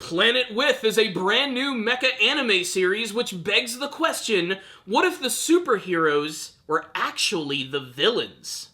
Planet With is a brand new mecha anime series which begs the question, what if the superheroes were actually the villains?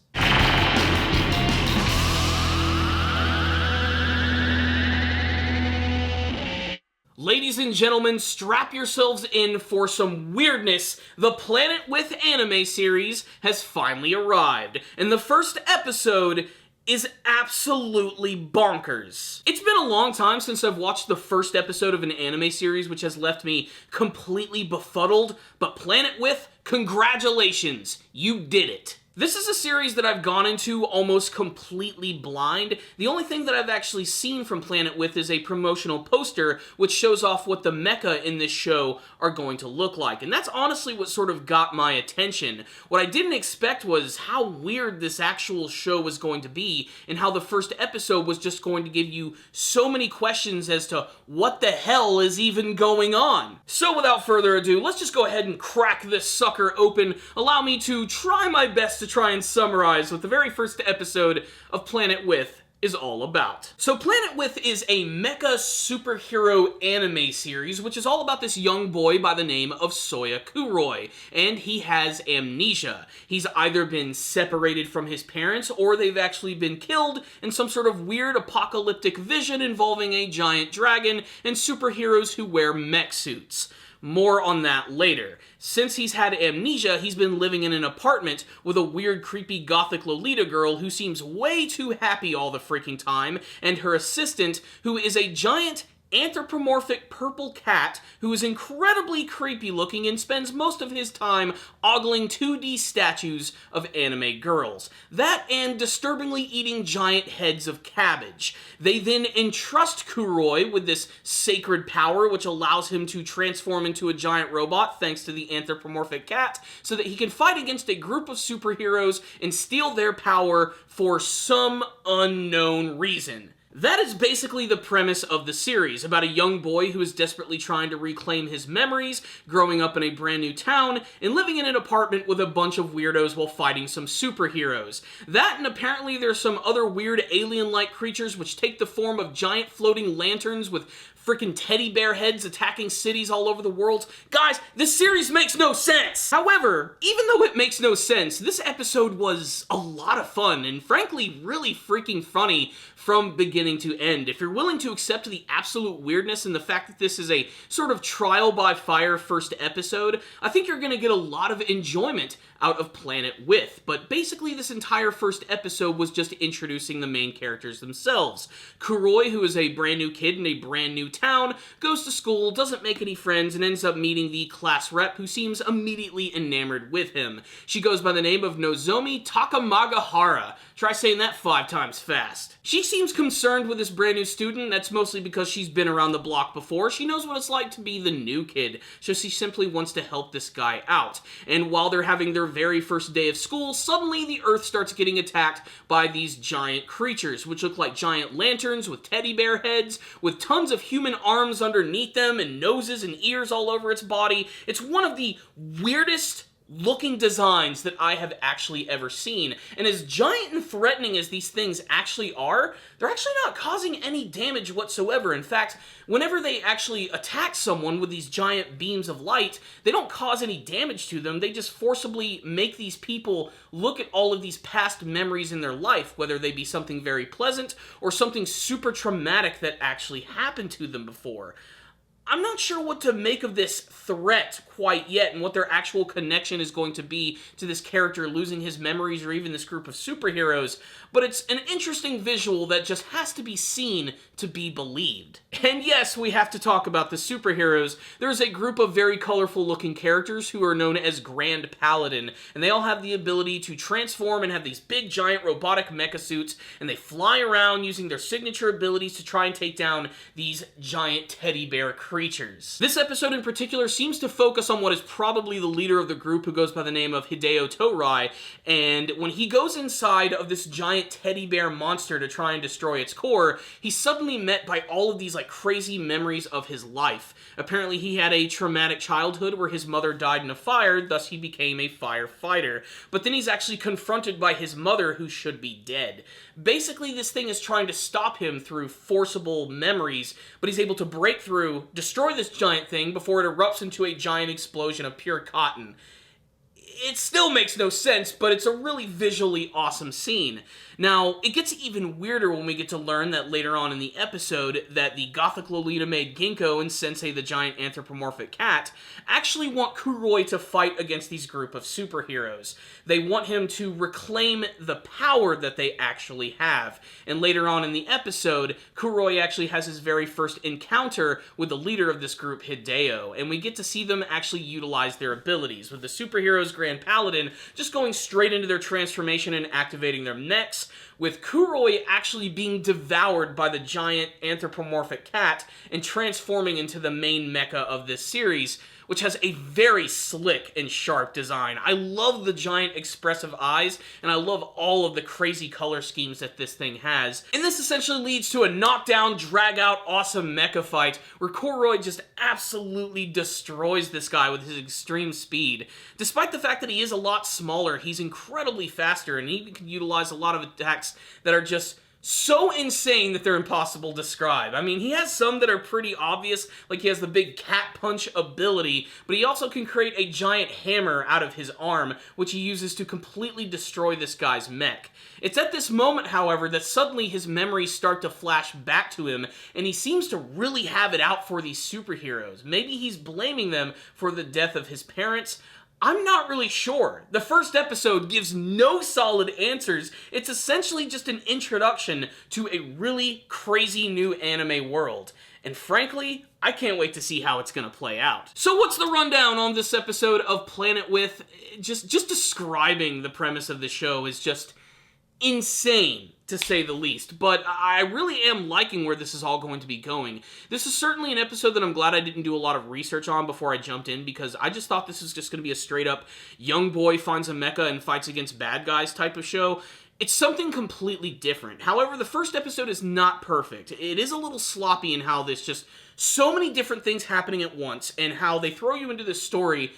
Ladies and gentlemen, strap yourselves in for some weirdness. The Planet With anime series has finally arrived, and the first episode is absolutely bonkers. It's been a long time since I've watched the first episode of an anime series, which has left me completely befuddled, but Planet With, congratulations, you did it. This is a series that I've gone into almost completely blind. The only thing that I've actually seen from Planet With is a promotional poster which shows off what the mecha in this show are going to look like. And that's honestly what sort of got my attention. What I didn't expect was how weird this actual show was going to be and how the first episode was just going to give you so many questions as to what the hell is even going on. So without further ado, let's just go ahead and crack this sucker open. Allow me to try my best to try and summarize what the very first episode of Planet With is all about. So Planet With is a mecha superhero anime series which is all about this young boy by the name of Soya Kuroi, and he has amnesia. He's either been separated from his parents or they've actually been killed in some sort of weird apocalyptic vision involving a giant dragon and superheroes who wear mech suits. More on that later. Since he's had amnesia, he's been living in an apartment with a weird, creepy, gothic Lolita girl who seems way too happy all the freaking time, and her assistant, who is a giant anthropomorphic purple cat who is incredibly creepy looking and spends most of his time ogling 2D statues of anime girls. That and disturbingly eating giant heads of cabbage. They then entrust Kuroi with this sacred power which allows him to transform into a giant robot thanks to the anthropomorphic cat so that he can fight against a group of superheroes and steal their power for some unknown reason. That is basically the premise of the series, about a young boy who is desperately trying to reclaim his memories, growing up in a brand new town, and living in an apartment with a bunch of weirdos while fighting some superheroes. That, and apparently there's some other weird alien-like creatures which take the form of giant floating lanterns with freaking teddy bear heads attacking cities all over the world. Guys, this series makes no sense! However, even though it makes no sense, this episode was a lot of fun, and frankly, really freaking funny from beginning to end. If you're willing to accept the absolute weirdness and the fact that this is a sort of trial by fire first episode, I think you're gonna get a lot of enjoyment out of Planet With. But basically this entire first episode was just introducing the main characters themselves. Kuroi, who is a brand new kid in a brand new town, goes to school, doesn't make any friends, and ends up meeting the class rep who seems immediately enamored with him. She goes by the name of Nozomi Takamagahara. Try saying that 5 times fast. She seems concerned with this brand new student. That's mostly because she's been around the block before. She knows what it's like to be the new kid, so she simply wants to help this guy out. And while they're having their very first day of school, suddenly the Earth starts getting attacked by these giant creatures, which look like giant lanterns with teddy bear heads, with tons of human arms underneath them and noses and ears all over its body. It's one of the weirdest looking designs that I have actually ever seen. And as giant and threatening as these things actually are, they're actually not causing any damage whatsoever. In fact, whenever they actually attack someone with these giant beams of light, they don't cause any damage to them. They just forcibly make these people look at all of these past memories in their life, whether they be something very pleasant or something super traumatic that actually happened to them before. I'm not sure what to make of this threat quite yet and what their actual connection is going to be to this character losing his memories or even this group of superheroes, but it's an interesting visual that just has to be seen to be believed. And yes, we have to talk about the superheroes. There's a group of very colorful looking characters who are known as Grand Paladin, and they all have the ability to transform and have these big giant robotic mecha suits, and they fly around using their signature abilities to try and take down these giant teddy bear creatures. creatures. This episode in particular seems to focus on what is probably the leader of the group, who goes by the name of Hideo Torai, and when he goes inside of this giant teddy bear monster to try and destroy its core, he's suddenly met by all of these like crazy memories of his life. Apparently he had a traumatic childhood where his mother died in a fire, thus he became a firefighter. But then he's actually confronted by his mother, who should be dead. Basically, this thing is trying to stop him through forcible memories, but he's able to break through, destroy this giant thing before it erupts into a giant explosion of pure cotton. It still makes no sense, but it's a really visually awesome scene. Now, it gets even weirder when we get to learn that later on in the episode that the Gothic Lolita maid Ginkgo and Sensei the giant anthropomorphic cat actually want Kuroi to fight against these group of superheroes. They want him to reclaim the power that they actually have. And later on in the episode, Kuroi actually has his very first encounter with the leader of this group, Hideo, and we get to see them actually utilize their abilities, with the superheroes Grand Paladin just going straight into their transformation and activating their mechs, with Kuroi actually being devoured by the giant anthropomorphic cat and transforming into the main mecha of this series, which has a very slick and sharp design. I love the giant expressive eyes, and I love all of the crazy color schemes that this thing has. And this essentially leads to a knockdown, drag-out, awesome mecha fight where Kuroi just absolutely destroys this guy with his extreme speed. Despite the fact that he is a lot smaller, he's incredibly faster, and he can utilize a lot of attacks that are just so insane that they're impossible to describe. I mean, he has some that are pretty obvious, like he has the big cat punch ability, but he also can create a giant hammer out of his arm, which he uses to completely destroy this guy's mech. It's at this moment, however, that suddenly his memories start to flash back to him, and he seems to really have it out for these superheroes. Maybe he's blaming them for the death of his parents. I'm not really sure. The first episode gives no solid answers. It's essentially just an introduction to a really crazy new anime world. And frankly, I can't wait to see how it's gonna play out. So what's the rundown on this episode of Planet With? Just describing the premise of the show is just insane, to say the least, but I really am liking where this is all going to be going. This is certainly an episode that I'm glad I didn't do a lot of research on before I jumped in, because I just thought this was just going to be a straight-up young boy finds a mecha and fights against bad guys type of show. It's something completely different. However, the first episode is not perfect. It is a little sloppy in how there's just so many different things happening at once, and how they throw you into this story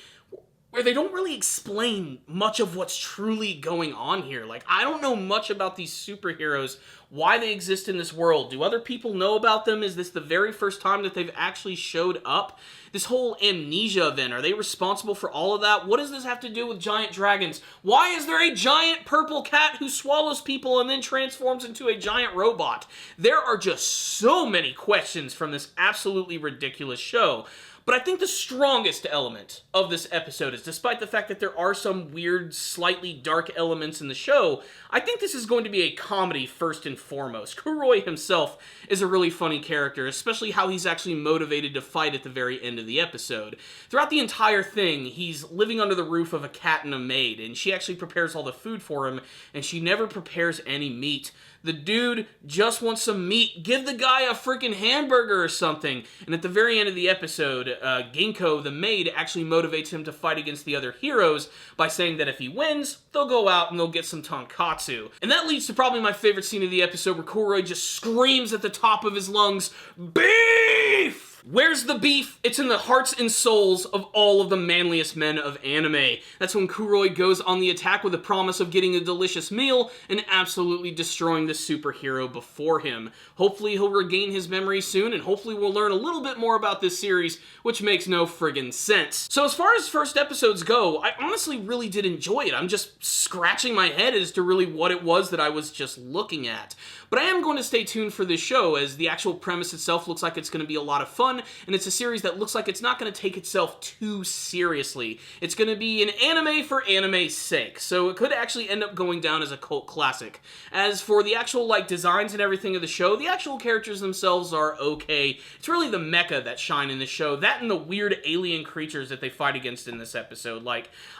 where they don't really explain much of what's truly going on here. Like, I don't know much about these superheroes, why they exist in this world. Do other people know about them? Is this the very first time that they've actually showed up? This whole amnesia event, are they responsible for all of that? What does this have to do with giant dragons? Why is there a giant purple cat who swallows people and then transforms into a giant robot? There are just so many questions from this absolutely ridiculous show. But I think the strongest element of this episode is, despite the fact that there are some weird, slightly dark elements in the show, I think this is going to be a comedy first and foremost. Kuroi himself is a really funny character, especially how he's actually motivated to fight at the very end of the episode. Throughout the entire thing, he's living under the roof of a cat and a maid, and she actually prepares all the food for him, and she never prepares any meat. The dude just wants some meat. Give the guy a freaking hamburger or something. And at the very end of the episode, Ginkgo, the maid, actually motivates him to fight against the other heroes by saying that if he wins, they'll go out and they'll get some tonkatsu. And that leads to probably my favorite scene of the episode, where Kuroi just screams at the top of his lungs, "Beef!" Where's the beef? It's in the hearts and souls of all of the manliest men of anime. That's when Kuroi goes on the attack with the promise of getting a delicious meal and absolutely destroying the superhero before him. Hopefully he'll regain his memory soon, and hopefully we'll learn a little bit more about this series, which makes no friggin' sense. So as far as first episodes go, I honestly really did enjoy it. I'm just scratching my head as to really what it was that I was just looking at. But I am going to stay tuned for this show, as the actual premise itself looks like it's going to be a lot of fun, and it's a series that looks like it's not going to take itself too seriously. It's going to be an anime for anime's sake, so it could actually end up going down as a cult classic. As for the actual, designs and everything of the show, the actual characters themselves are okay. It's really the mecha that shine in the show, that and the weird alien creatures that they fight against in this episode.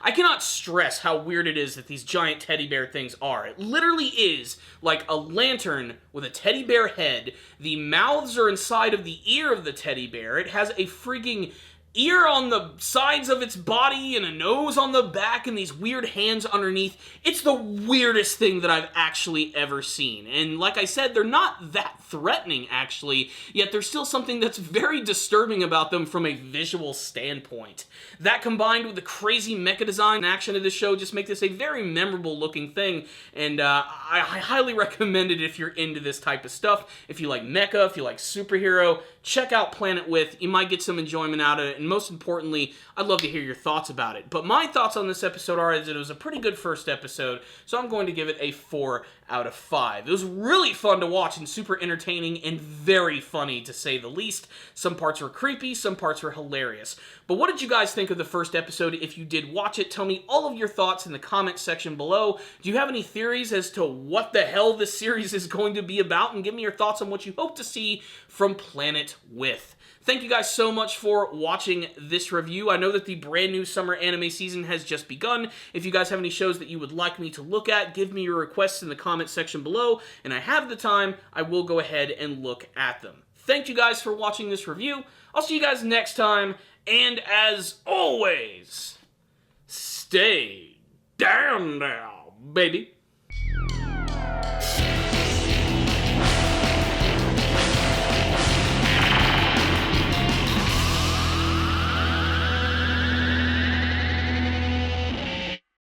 I cannot stress how weird it is that these giant teddy bear things are. It literally is like a lantern with a teddy bear head. The mouths are inside of the ear of the teddy teddy bear. It has a freaking ear on the sides of its body and a nose on the back and these weird hands underneath. It's the weirdest thing that I've actually ever seen. And like I said, they're not that threatening, actually, yet there's still something that's very disturbing about them from a visual standpoint. That combined with the crazy mecha design and action of this show just make this a very memorable looking thing, and I highly recommend it if you're into this type of stuff. If you like mecha, if you like superhero, check out Planet With. You might get some enjoyment out of it, and most importantly, I'd love to hear your thoughts about it. But my thoughts on this episode are that it was a pretty good first episode, so I'm going to give it a 4 out of 5. It was really fun to watch and super entertaining and very funny, to say the least. Some parts were creepy, some parts were hilarious. But what did you guys think of the first episode? If you did watch it, tell me all of your thoughts in the comment section below. Do you have any theories as to what the hell this series is going to be about? And give me your thoughts on what you hope to see from Planet With. Thank you guys so much for watching this review. I know that the brand new summer anime season has just begun. If you guys have any shows that you would like me to look at, give me your requests in the comment section below, and I have the time, I will go ahead and look at them. Thank you guys for watching this review. I'll see you guys next time, and as always, stay down now, baby.